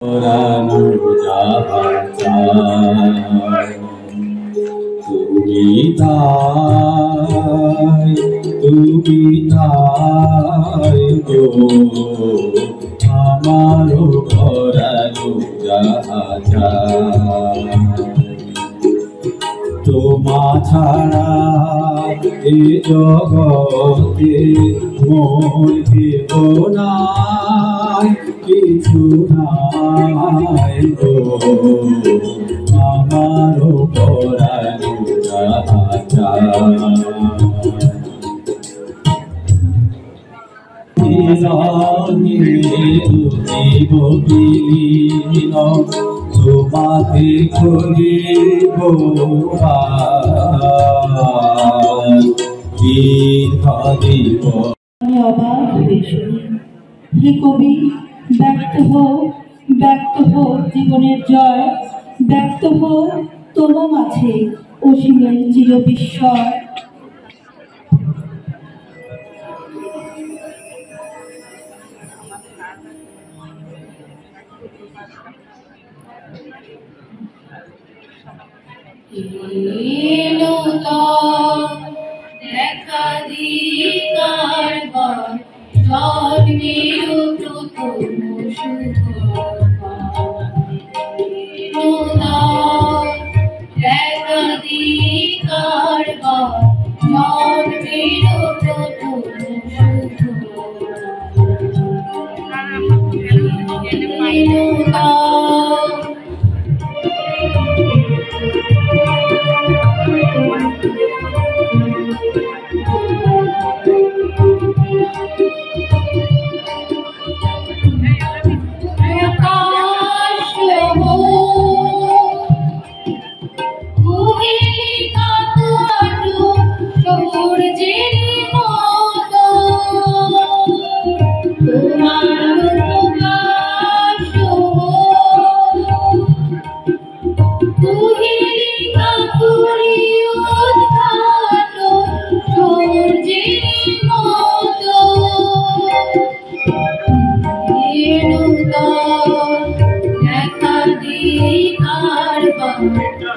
পরানো যাহা চায় তুমি তাই গো আমারও পরানো যাহা চায় তোমা ছাড়া এ জগতে মোর কেহ নাই কিছু নাই গো আমারও পরানো যাহা চায় তোমাকে করিব হে কবি, ব্যক্ত হোক জীবনের জয়, ব্যক্ত হোক তোমার মাঝে অসীমের চির বিস্ময়। দেখা দিকার জন্মের প্রথম দেখা দিকার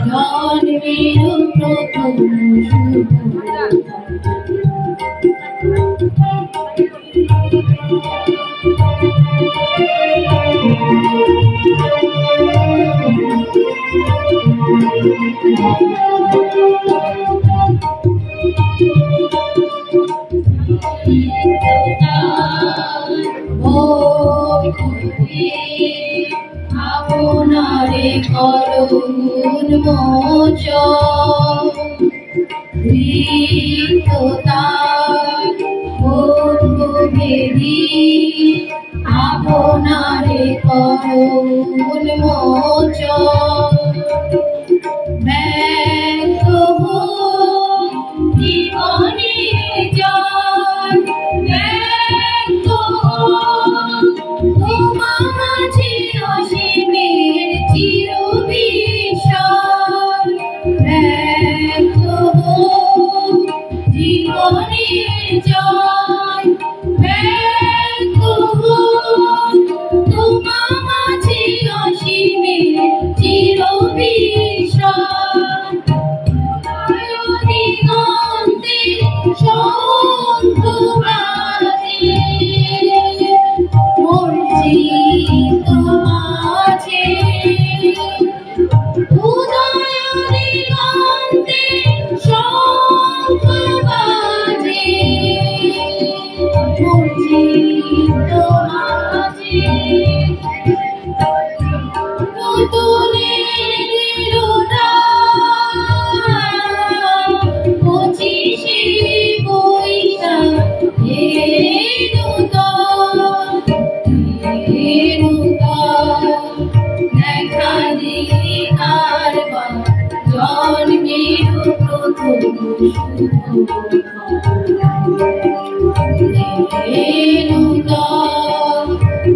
জন্মের প্রথম আপনারে করুণ মোচন আপনারে করুণ মোচন ব্যক্ত জীবনে জয় ব্যক্ত তোমার মাঝে অসীমের চির বিস্ময় ব্যক্ত জীবনের জয় ব্যক্ত তোমার মাঝে অসীমের চির বিস্ময় দিগন্তে শঙ্খ বাজে মোর চিত্ত মাঝে উদয় দিগন্তে শঙ্খ বাজে মোর চিত্ত মাঝে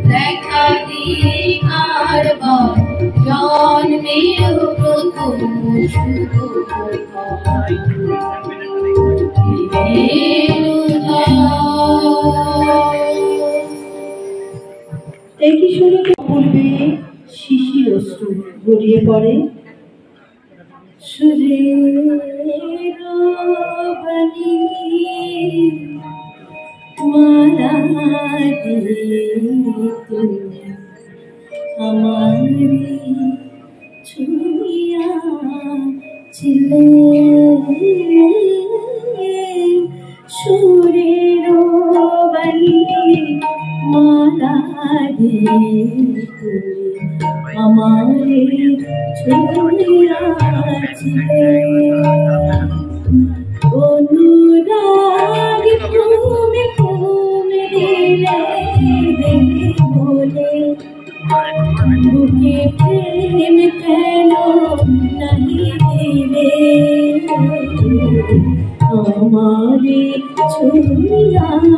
দেখা দিকার জন্মের প্রথম শুভ একই সুরে বলবে শিশির অশ্রু গড়িয়ে পড়ে। সুরের বাণী মালা দিয়ে তুমি আমারে ছুঁইয়াছিলে, সুরের বাণী মালা দিয়ে তুমি আমারে ছুঁইয়াছিলে। অনুরাগ তুমি তুমি দিলে বলে বুকে প্রেম কেন নাহি দিলে, আমারে ছুঁইয়াছিলে,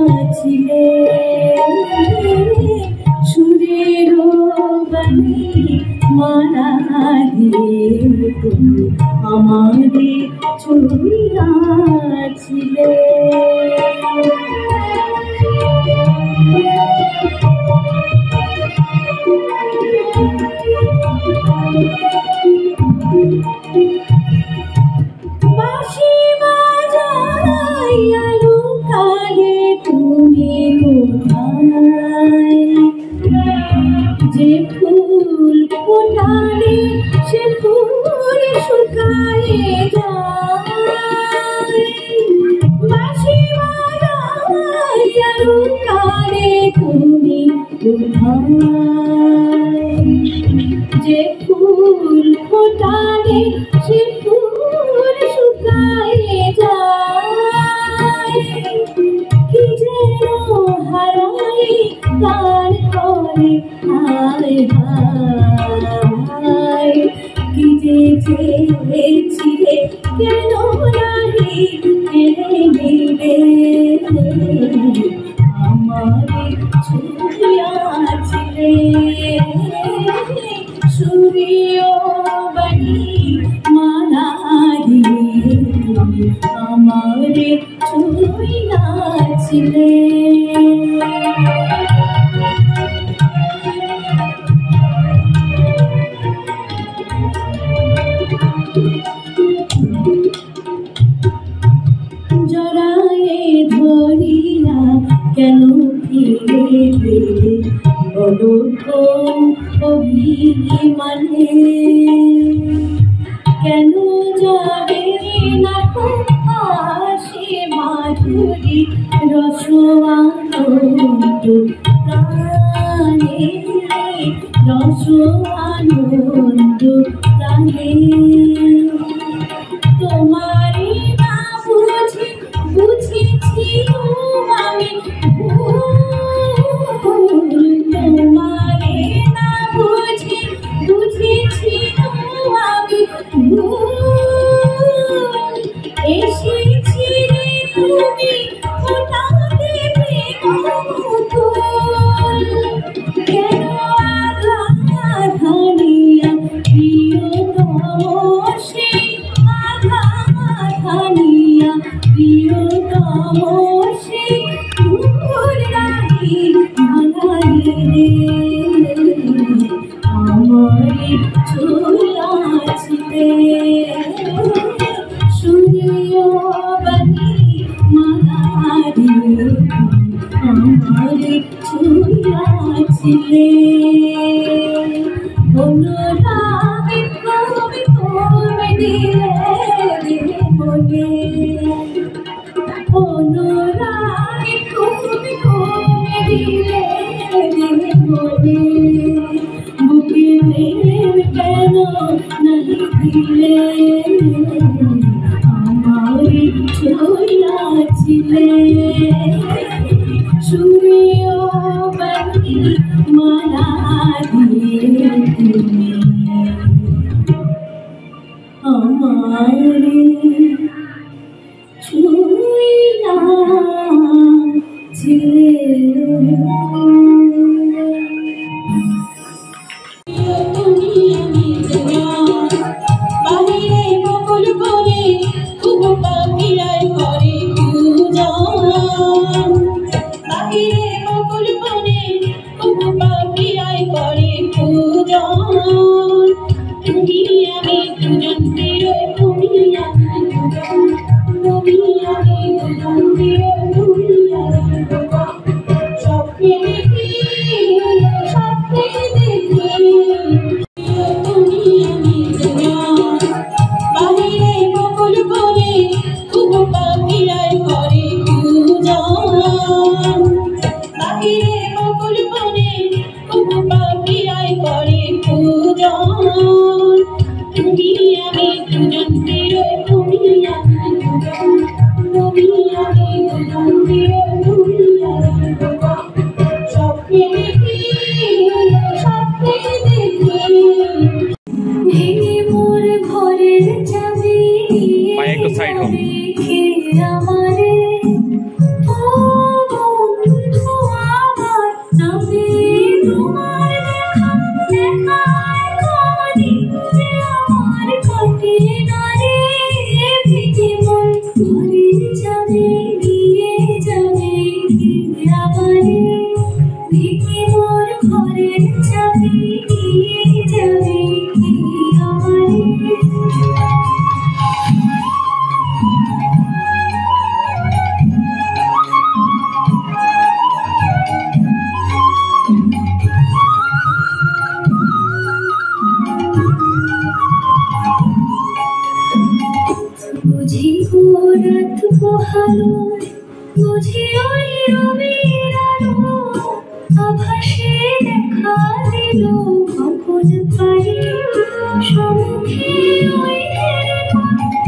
সুরের বাণী মালা দিয়ে তুমি আমারে ছুঁইয়াছিলে। বাঁশি বাজাইয়া লুকালে তুমি কোথায়, যে ফুল ফোটালে সে ফুল শুকায়ে যায়। বাঁশি বাজাইয়া লুকালে তুমি কোথায়, যে ফুল ফোটালে সে ফুল শুকায়ে যায়। কি যেন হারাই তার করে হায় হায়, কি যে চেয়েছিলে কেন নাহি এনে দিলে, আমারে ছুঁইয়াছিলে, সুরের বাণী মালা দিয়ে তুমি আমারে ছুঁইয়াছিলে। জড়ায়ে ধরিয়া কেন ফিরে গেলে বলো তো অভিমানে, কেন যাবে না আসে মাধুরী রসআনন্দ প্রাণে, রসআনন্দ প্রাণে। তোমারে না বুঝি বুঝেছিলুম আমি ভুল, তোমারে না বুঝি বুঝেছিলুম আমি ভুল, এসেছিলে তুমি ফোটাতে প্রেম ফুল, কেন আঘাত হানিয়া প্রিয়তম সেই আঘাত হানিয়া প্রিয়তম সেই ভুল রাহি ভাঙাইলে, আমারে ছুঁইয়াছিলে, সুরের বাণী মালা দিয়ে আমারে ছুঁইয়াছিলে। অনুরাগ তুমি তুমি দিলে বলে, অনুরাগ তুমি তুমি দিলে বলে বুকে প্রেম কেন নাহি দিলে, আমারে ছুঁইয়াছিলে, সুরের বাণী মালা দিয়ে তুমি আমারে ছুঁইয়াছিলে। বাহিরে বকুল করে কুহু পাখিরাই করে পূজা, বাহিরে বকুল করে কুহু পাখিরাই করে পূজা। তুমি আমি দুজন প্রিয়, তুমি আমি দুজন, তুমি আমি দুজন প্রিয়, তুমি আমি দুজন। স্বপ্নে দেখি, স্বপ্নে দেখি ভেঙে মোর ঘরের চাবি একটু সাইড হোক। রেখে আমারে ও বন্ধু আমার নামে তোমার দেখা দেখায় করি যে আমার কাটে না রে ভেঙে মোর ঘরের চাবি দিয়ে যাবে কে আমারে ভেঙে মোর ঘরের চাবি দিয়ে যাবে কে আমারে। বুঝি গো রাত পোহালো, বুঝি ওই রবির আলো আভাসে দেখা দিল কখন পারি সম্মুখে ওই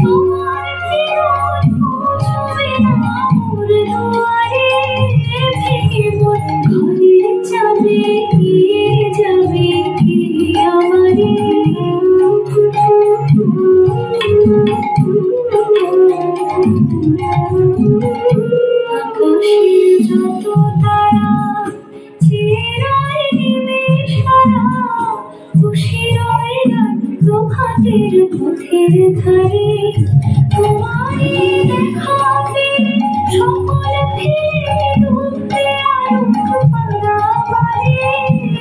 তোমার বিরল ছবি মোর দুয়ারে ভেঙে মোর ঘরের চাবি দিয়ে যাবে কে আমারে। আকাশে যত তারা চিরায় নিমেষারা বসে রয় রাত প্রভাতের পথের ধারে তোমারই দেখাবে সকল ফিরে ডুববে আলোক পারাবারে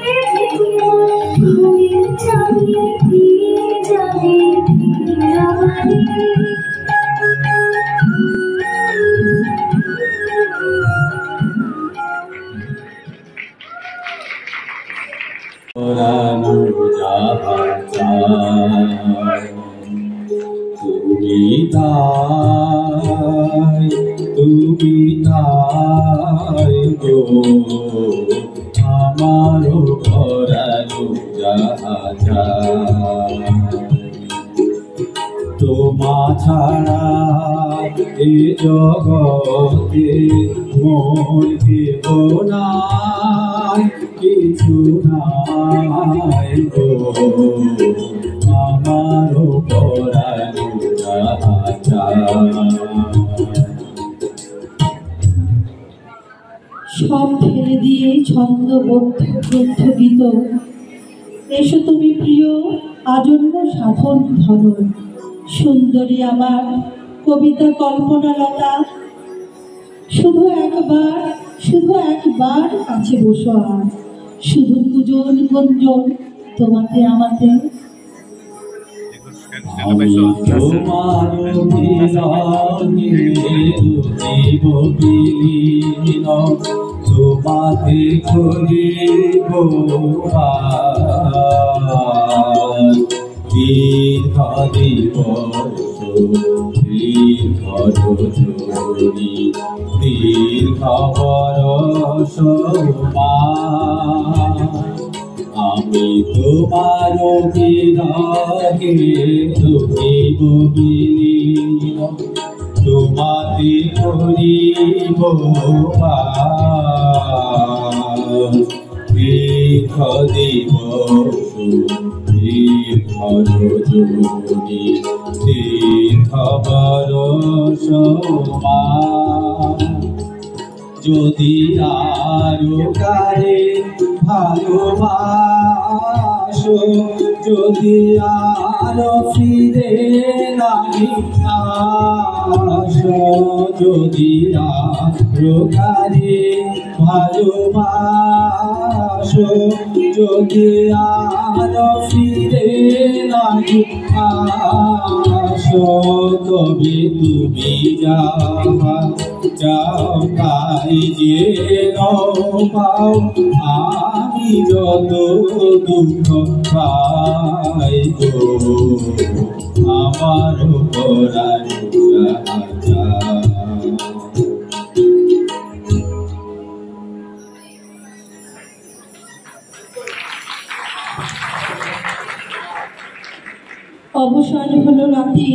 ভেঙে মোর ঘরের চাবি দিয়ে যাবে কে আমারে। পরানো যাহা চায় তুমি তাই, তুমি তাই গো আমারও পরানো যাহা চায়। তোমা ছাড়া এ জগতে মোর কেহ নাই, কিছু নাই গো আমারও পরানো যাহা চায়। সব ফেলে দিয়ে ছন্দবদ্ধ গীত এসো তুমি প্রিয় আজন্ম সাধন ধন। সুন্দরী আমার কবিতা কল্পনালতা, শুধু একবার কাছে বসো আর শুধু পূজন গুঞ্জন তোমাতে আমাতে। আমি তোমার জীব বিলীন, তোমাতে করিব দীর্ঘ দিবস দীর্ঘ রজনী দীর্ঘ বরষ আমি তোমার বিরহে দুঃখিব বিলীন, তোমাতে করিব দীর্ঘ দিবস দীর্ঘ রজনী দীর্ঘ বরষ যদি আরো কারে ভালোবাসো, যদি আরো ফিরে নাহি আসো, যদি আরো কারে ভালোবাসো, যদি আরো ফিরে নাহি আসো, তবে তুমি যাহা চাও তাই যে পাও, আমি যত দুঃখ পাই গো আমার পরানো যাহা চায়। অবসান হলো রাতে,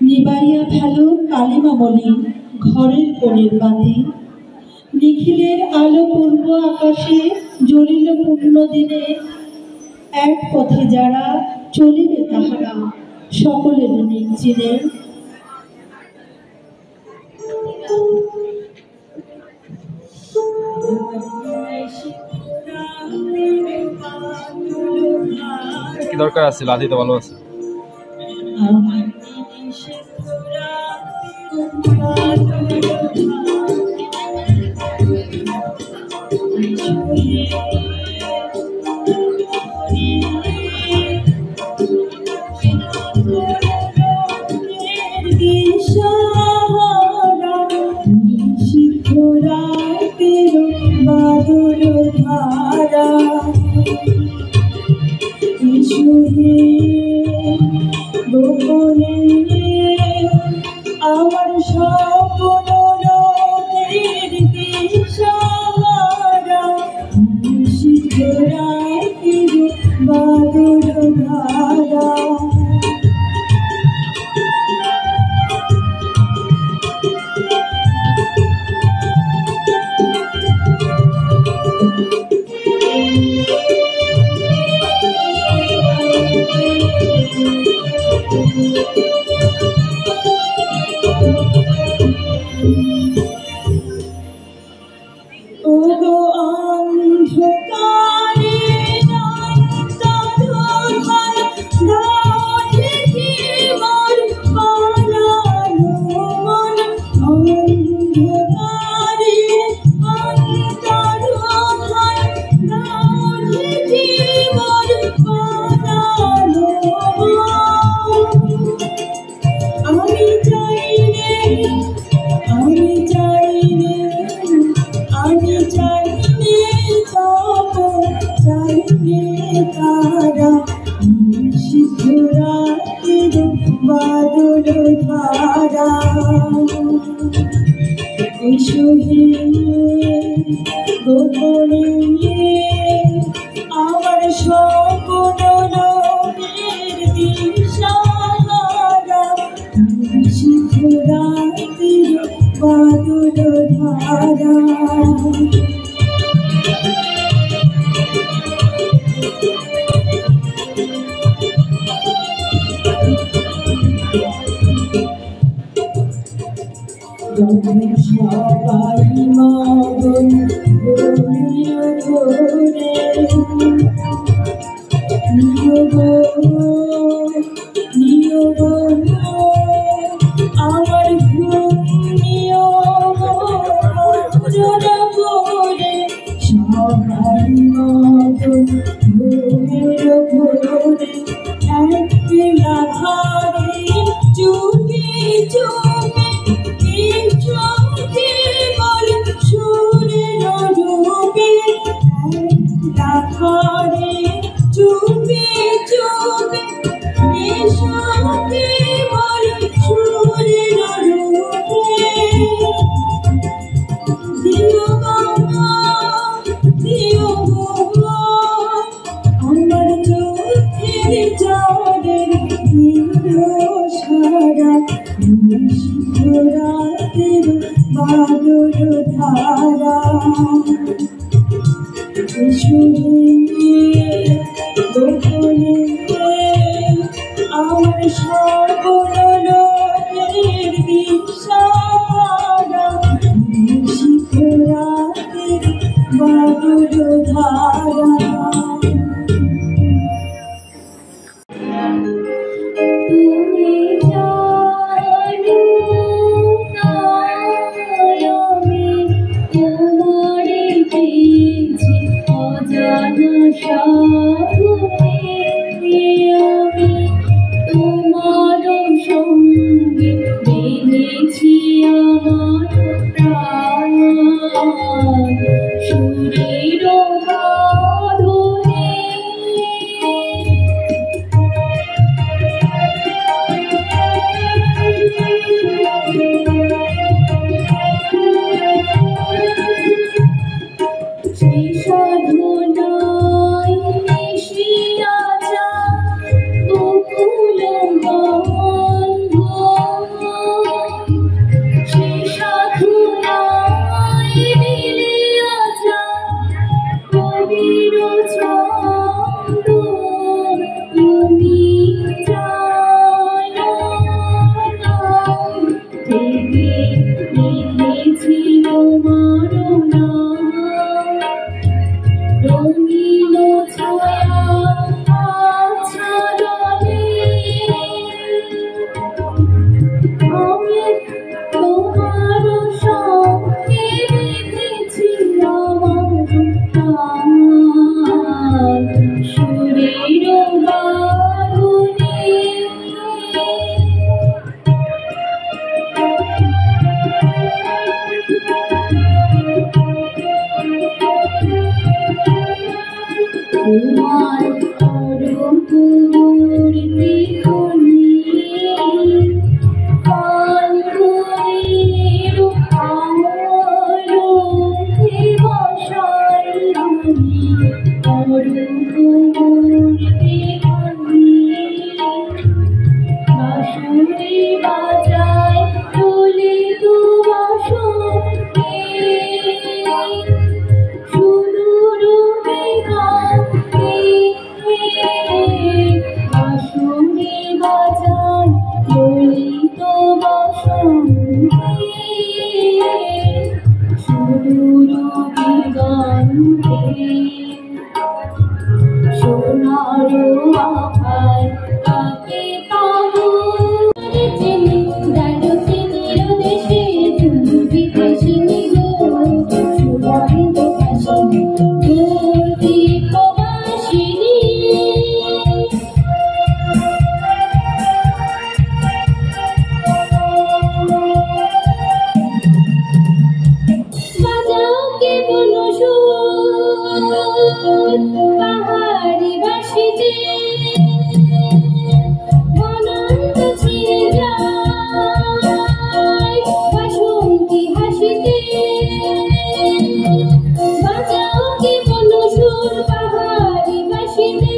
নিবাইয়া ফেলো কালিমামণি ঘরের কোণের বাতি। নিখিলের আলো পূর্ব আকাশে জ্বলিল পূর্ণ দিনে, এক পথে যারা চলিবে তাহারা সকলের নিশ্চিনে। কি দরকার আছে? লাঠি তো ভালো আছে। আমার স্বপ্ন নদীর দিশাহারা, শিখরাতের বাদল ধারা। ওগো অন্ধকারে অন্তরঘর রাধে মোর পালানো মন। অন্ধকারে অন্তরঘর রাধে মোর পালানো মন। আমি চাই রে, আমি চাই রে, আমি চাইলে যাব, চাইলে তারা শিখরাতের বাদল ধারা। এসো হে গোপনে আমার স্বপ্ন নদীর দিশাহারা, শিখরাতের বাদল ধারা। সবাই মগন ঘুমিয়ে ঘোরে, নিয়োগ নিয়োগ আমার ঘুম নিয়োগ জোড়া করে। সবাই মগন ঘুমিয়ে ঘোরে, একলা ঘরে চুপি চুপি চোখে বল সুরের রূপে। একলা ঘরে চুপি চুপি চোখে বল সুরের রূপে। দিও গো দিও গো আমার চোখের জলের দিও সারা, শিখরাতের বাদল ধারা। এসো হে গোপনে আমার স্বপ্ন নদীর দিশাহারা, শিখরাতের বাদল ধারা। তুমি জানো আমি তোমারে তোমার পরম পূর্তি পাহাড়ি বাসিতে অনন্ত ছিঁড়ে যায় বাসন্তী হাসিতে বাজাও কে বনসুর পাহাড়ি বাসিতে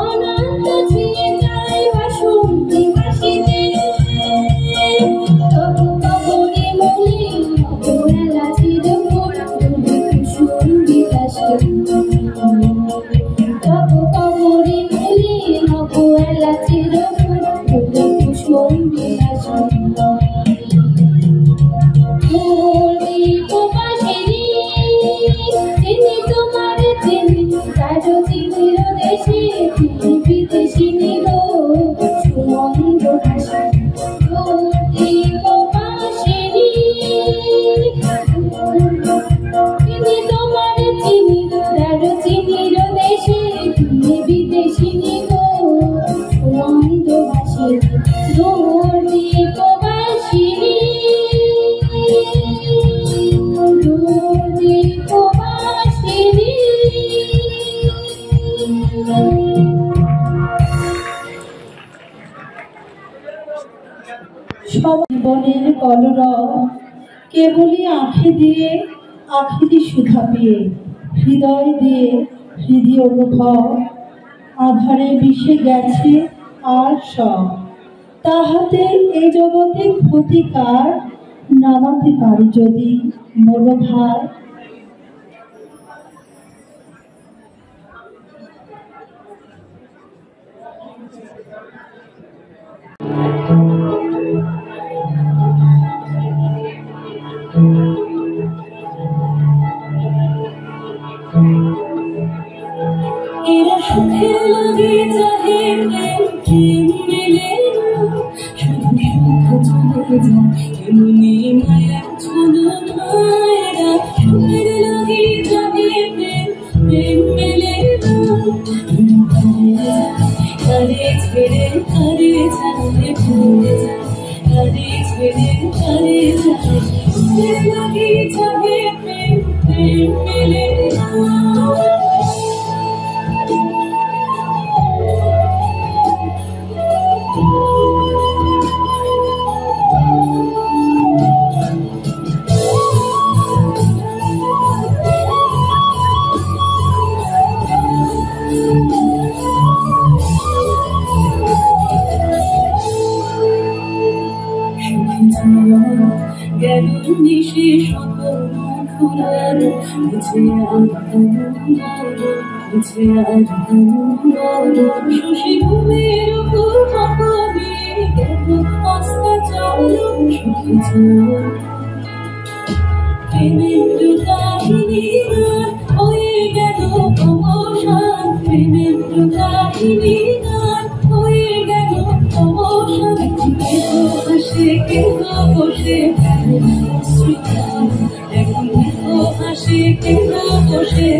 অনন্ত ছিঁড়ে যায় বাসন্তী হাসিতে তবু কবরে মনে অবহেলা ছিল কুসুম বিকাশে তবু কবরে মনে অবহেলা ছিল কুসুম বিকাশে তোমার চিনি কারো চিনির দেশে বিদেশি নিল সুমন্দ হাসি তোমার চিনি কারো চিনির দেশে বিদেশি নিল সুমন্দ হাসি সব জীবনের কলরব কেবলই আঁখি দিয়ে সুধা পেয়ে হৃদয় দিয়ে হৃদয় অনুভব আধারে মিশে গেছে আর সব তাহাতে এই জগতে ক্ষতিকার নামাতে পারি যদি মনোভার এরা সুখে লাগে চাহে প্রেম মেলে শুধু সুখ চলে যায় এমনি মায়ার ছলনায়রা সুখের লাগে চাহে প্রেম মেলে তারে ছেড়ে তারে যায় ভুলে যায় তারে ছেড়ে তারে যায় সুখের লাগে চাহে প্রেম মেলে গেল নিশে সকল ফুলানো বুঝে শশী ঘুমের উপর পাপনে গেল আস্তা চালো সুখী প্রেমের কাহিনী হয়ে গেল অবসান প্রেমের কাহিনী হয়ে গেল অবসান কেহ হাসে কেহ বসে এখন কেহ হাসে কেহ বসে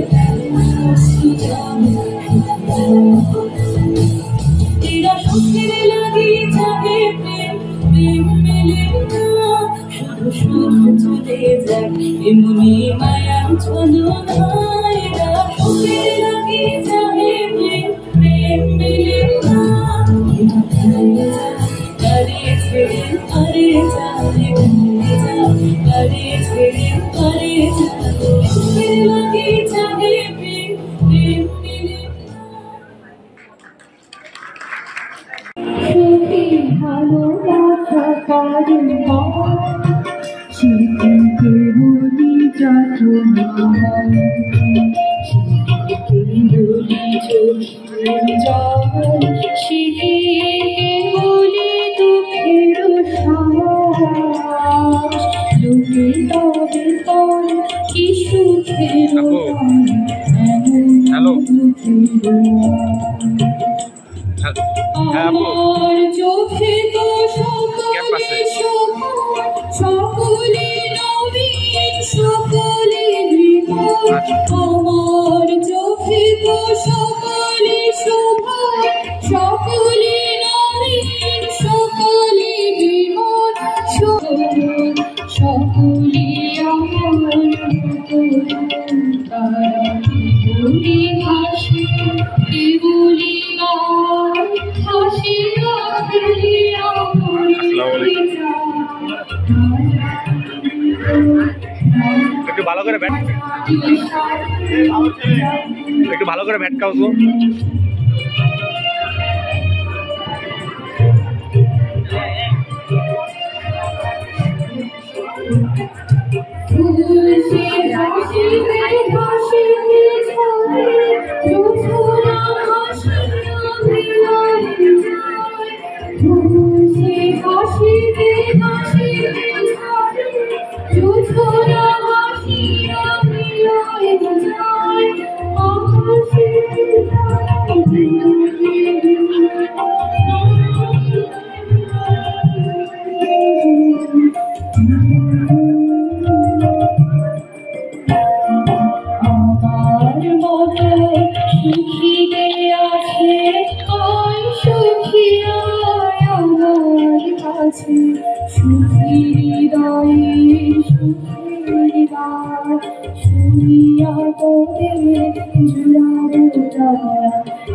হ্যালো আমার চোখে তো সকলে সকলে নবীন সকলে বিপদ আমার চোখে তো সকলে শুভ সকলে নবীন সকলে বিপদ সকলে আমার বলি হাসি বলি হাসি একটু ভালো করে ব্যাট খাও তো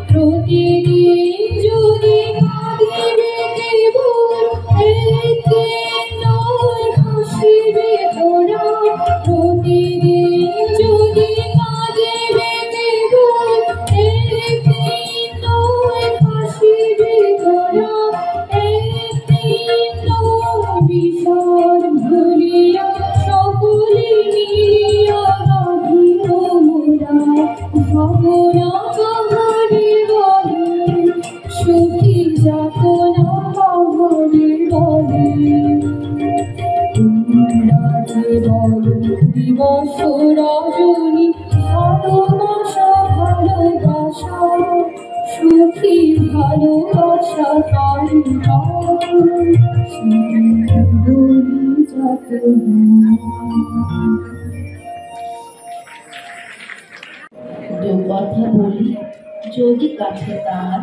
প্রতিদিন যদি হাসিবে তোরা প্রতিদিন যদি হাসিবে তোরা বিষয় ভুলিয়া সকলে নিয়া মোরা ভবনা কাহারে বলে সুখী যাতনা কাহারে বলে দিবস রজনী ভালোবাসা ভালোবাসা সুখী ভালোবাসা দু কথা বলি যদি কাছে তার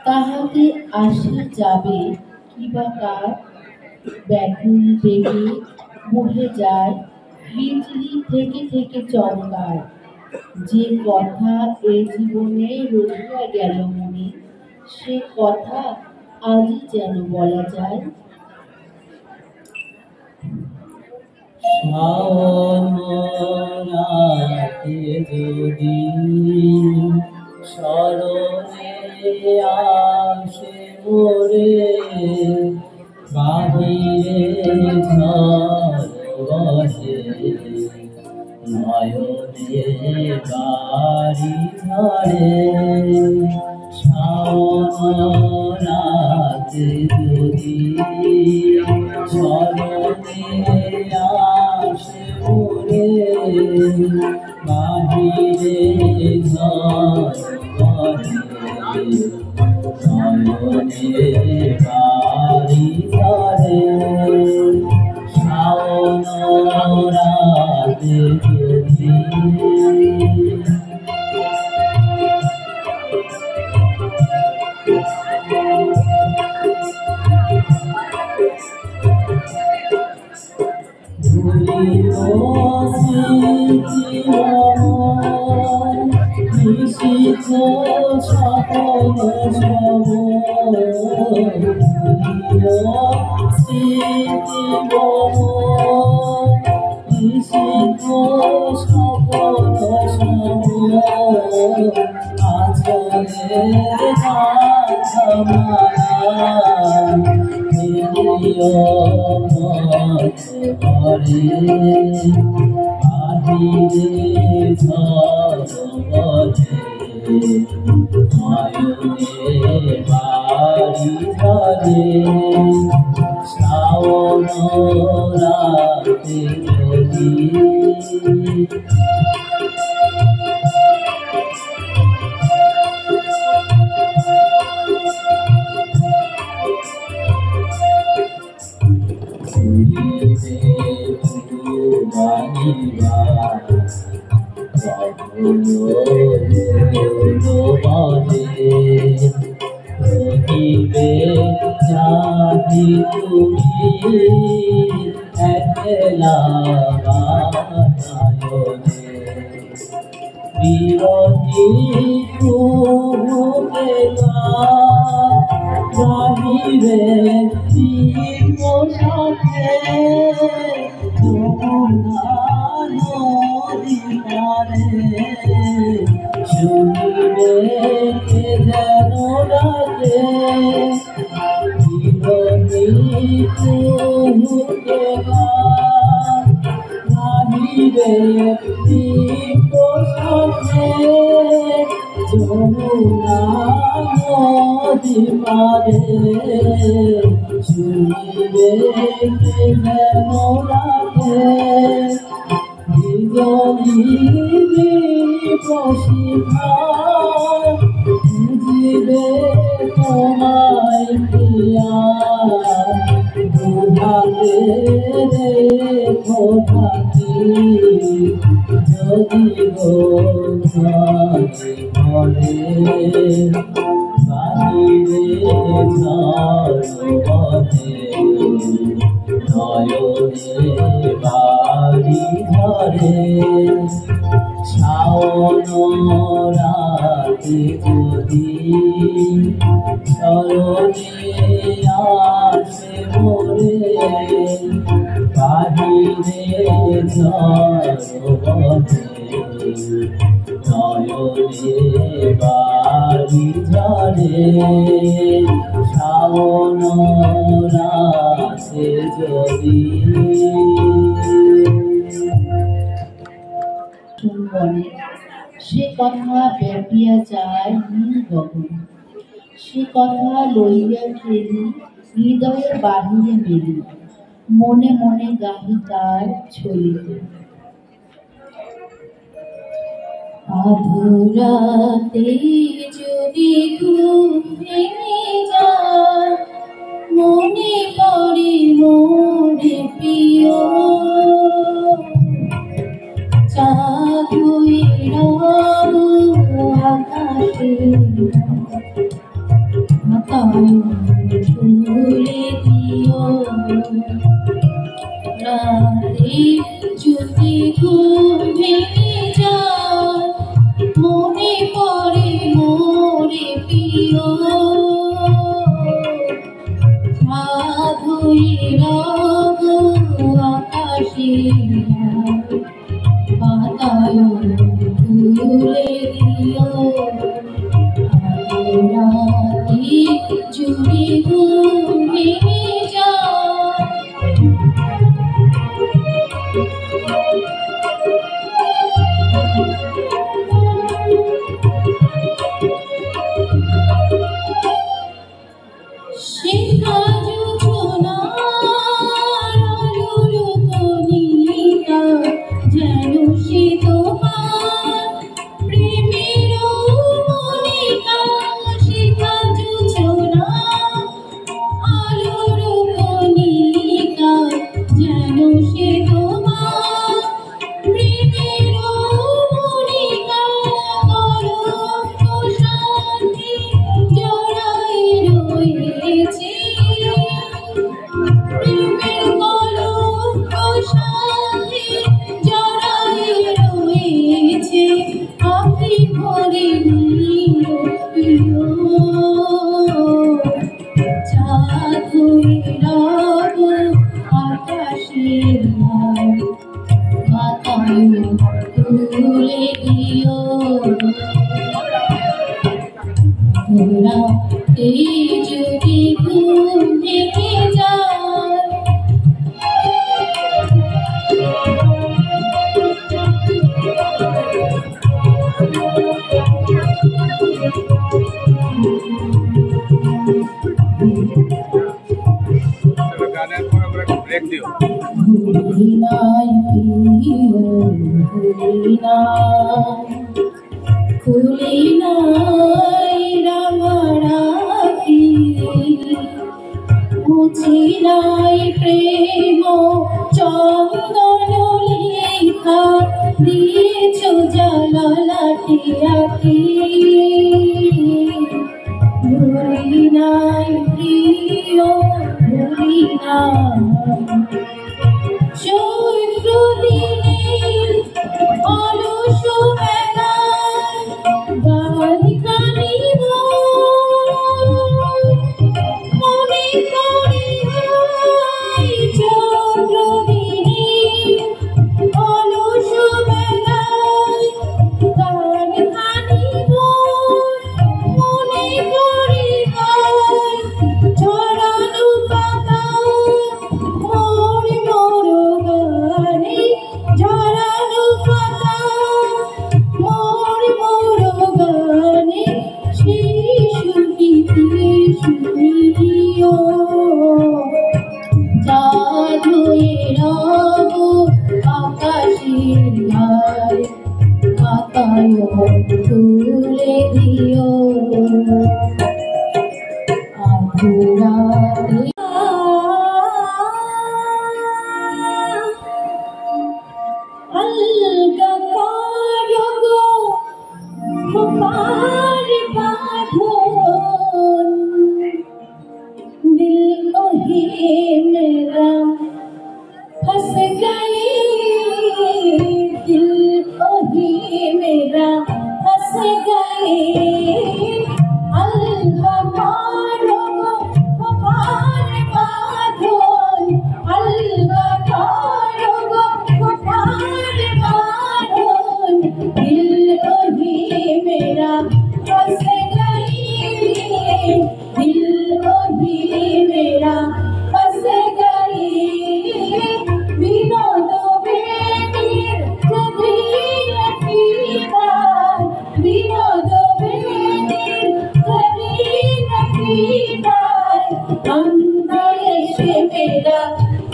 তাহাতে আসে যাবে কিবা কার ব্যাকুল বেগে বহে যায় বিজলি থেকে থেকে চমকায় যে কথা এ জীবনে রহিয়া গেল মনে সে কথা আজই যেন বলা যায়। রাতে যদি স্মরণে আসে মোরে বাহিরে ঝড় বসে নয়নে বাড়ি ঝরে রাতে যদি স্মরণে আসে মোরে বাহিরে ঝড় বসে নয়নে বাড়ি ঝরে রাতে যদি নিশিত সকল স্মৃতি নিশিত সকল আচরে মায়া ঘরে আহিরে ভগবতে নয়নে বাড়ি ধরে শ্রাবণ রাতে যদি রহিবে যাবি তুমি একলা বাতায়নে বিরতি কুহুকে গাহিবে দিব্য সাথে নদী পারে শুনিবে যেন ডাকে বিরতি কুহুকে গাহিবে দিব্য সাথে যমুনা নদী পারে শুনিবে যেন ডাকে বিজলি প্রশিক্ষা বুঝিবে তোমায় প্রিয়া দুহাতে রেখো থাকি যদি গো ঘরে বাহিরে ঝড়ে নয়নে বাড়ি ধরে শ্রাবণ রাতে যদি চরণে আসে মোরে বাহিরে ঝড়ে নয়নে বাড়ি ধরে শ্রাবণ রাতে যদি বনে সে কথা ব্যাপিয়া যায় নীল গগন সে কথা লইয়া খেলি হৃদয়ের বাহিরে মেলি মনে মনে গাহি তার ছড়িতে আধুরাতে যদি ঘুম ভেঙে যায় মনে পড়ে মোরে প্রিয় চাঁদ হয়ে রব আকাশে তুলে দিও রাতে যদি ঘুম ভেঙে যায় মনে পড়ে মোরে প্রিয় চাঁদ হয়ে রব আকাশে তুলে দিও রাতে যদি ঘুম ভেঙে যায় শিখা যোজনা কলিতা যেন সে তোমার প্রেমের মনিকা শিখা যোজনা আলোর কলিতা যেন সে তোমার প্রেমের মনিকা করো শান্তি জড়াই রয়েছে প্রেমের কলঙ্ক শান্তি জড়াই রয়েছে আঁখি ভরে নিল প্রিয় চাঁদ হয়ে রব আকাশের বাতায় তুলে দিও রাতে যদি ঘুম ভেঙে যায় চিরাই প্রেম চন্দন লেখা দিয়েছ জালালাটি আঁকি ভুলি নাই প্রিয় ভুলি নাই চৈত্র দিনের অলস বেলায় গান গানিব মনে করি চৈত্র দিনের অলস বেলায় গান গানিব মনে করি ঝরানো পাতা মোর মোর গানে ঝরানো পাতা মোর মোর গানে শিশুটিতে শুনিও চাঁদ হয়ে রব আকাশের গায়ে পাতায় তুলে দিও আধুরাতে अलगा कारोगो पार बांधोन दिल ओही मेरा फंस गए दिल ओही मेरा फंस गए अलगा कारोगो पार बांधोन अलगा कारोगो पार बांधोन दिल ओही मेरा फंस गई दिल ओही मेरा फंस गई विनोद बेनीर जदीर कीदार विनोद बेनीर जदीर कीदार अंदर से मेरा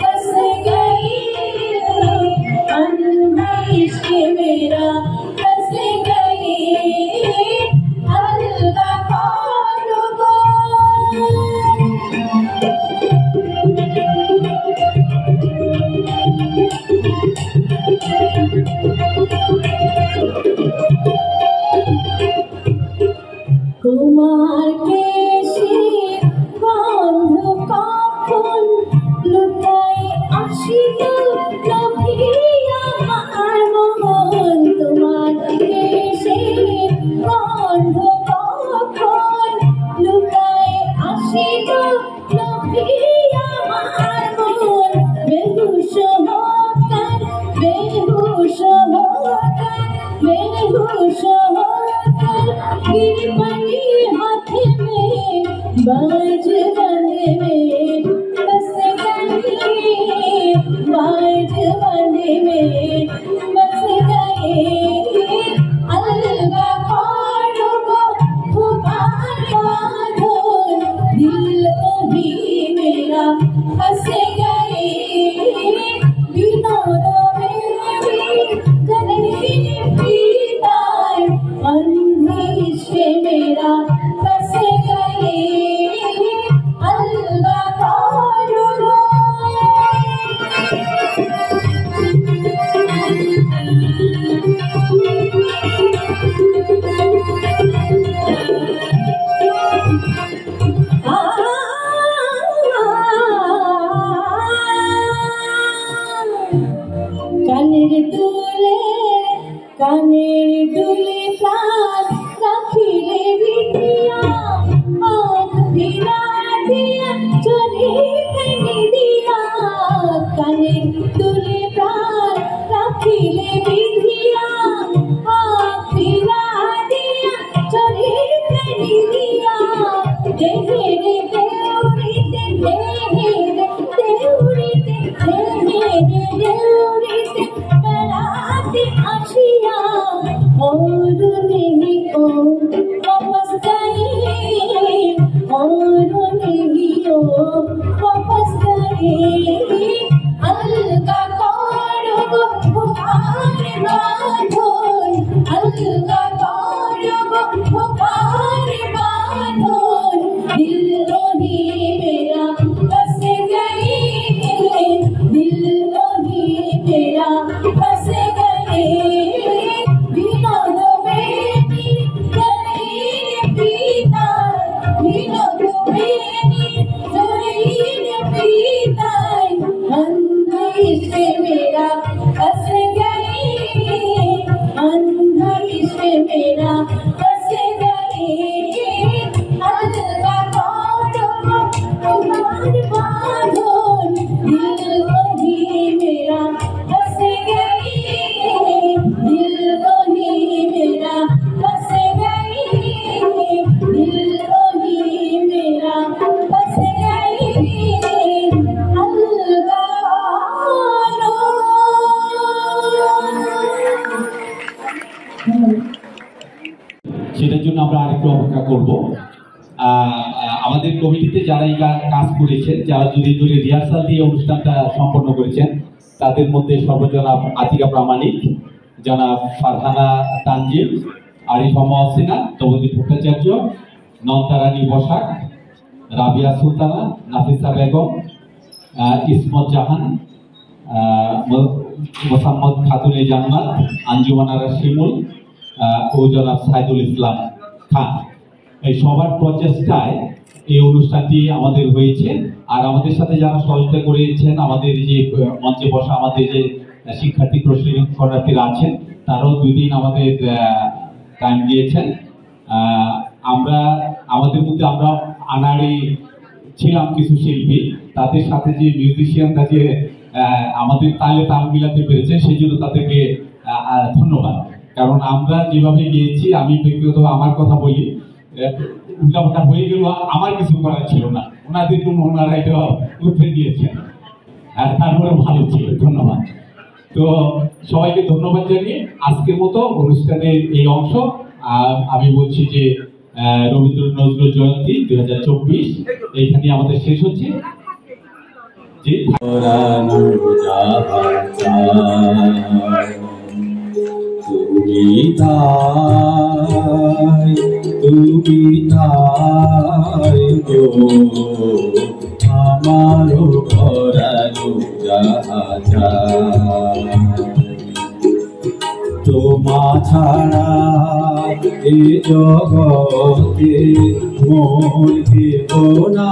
फंस गई अंदर से मेरा फंस गई अलगा कारोगो তোমার কেশে গন্ধ কখন লুকাই আসিল লভিয়া আমার মন তোমার কেশে গন্ধ কখন লুকাই আসিল লভিয়া আমার মন বেহুশ হকার বেহুশ হকার বেহুশ হকার गिरपटी हाथ में बाज बंधे में बस गई बाज बंधे में बस गए अलगा कारोगो पार बांधोन दिल ओही मेरा फंस गए विनोद बेनीर जदीर कीदार अंधेर से मेरा फंस गए अलगा कारोगो কানের দুলে প্রাণ রাখিলে বিধিয়া আখ ফিরা দিয়া চলে ফেলে দিয়া কানের দুলে প্রাণ রাখিলে বিধিয়া আখ ফিরা দিয়া চলে ফেলে দিয়া দেহেরে দেউরিতে দেহেরে দেউরিতে দেহেরে দেউরিতে বেড়াতে আসিয়া और नहीं ओ वापस गए और नहीं ओ वापस गए अलगा कारोगो पार बांधोन अलगा कारोगो पार बांधोन दिल ओही मेरा फंस সেটার জন্য আমরা আরেকটু অপেক্ষা করব। আমাদের কমিটিতে যারা এই কাজ করেছেন, যারা যদি ধরে রিহার্সাল দিয়ে অনুষ্ঠানটা সম্পন্ন করেছেন, তাদের মধ্যে সর্বজনাব আতিকা প্রামাণিক, জনাব ফারহানা তানজিল, আরিফা মহসিনা, তবুদ্দীন ভট্টাচার্য, নন্তারানী বসাক, রাবিয়া সুলতানা, নাফিসা বেগম, ইসমত জাহান, মোসাম্মদ খাতুনে জান্নাত, আঞ্জুমানারা শিমুল ও জনাব সাইদুল ইসলাম খান। এই সবার প্রচেষ্টায় এই অনুষ্ঠানটি আমাদের হয়েছে। আর আমাদের সাথে যারা সহযোগিতা করেছেন, আমাদের যে মঞ্চে বসা আমাদের যে শিক্ষার্থী প্রশিক্ষণার্থীরা আছেন, তারাও 2 দিন আমাদের টাইম দিয়েছেন। আমরা আমাদের মধ্যে আমরা আনাড়ি ছিলাম কিছু শিল্পী, তাদের সাথে যে মিউজিশিয়ানরা যে আমাদের তালে তাল মিলাতে পেরেছে, সেই জন্য তাদেরকে ধন্যবাদ। কারণ আমরা যেভাবে গিয়েছি, আমি ব্যক্তিগত আমার কথা বলি, উল্টাপাল্টা হয়ে গেল, আমার কিছু করার ছিল না, ওনাদের জন্য ওনারা এটা উঠে দিয়েছেন, আর তারপরে ভালো ছিল। ধন্যবাদ। তো সবাইকে ধন্যবাদ জানিয়ে আজকের মতো অনুষ্ঠানের এই অংশ আমি বলছি যে রবীন্দ্র নজরুল জয়ন্তী 2024 এইখানে আমাদের শেষ হচ্ছে। যে তুমি তাই গো আমারও পরানো যায়, তোমা ছাড়া এ জগতে মোর কেহ না।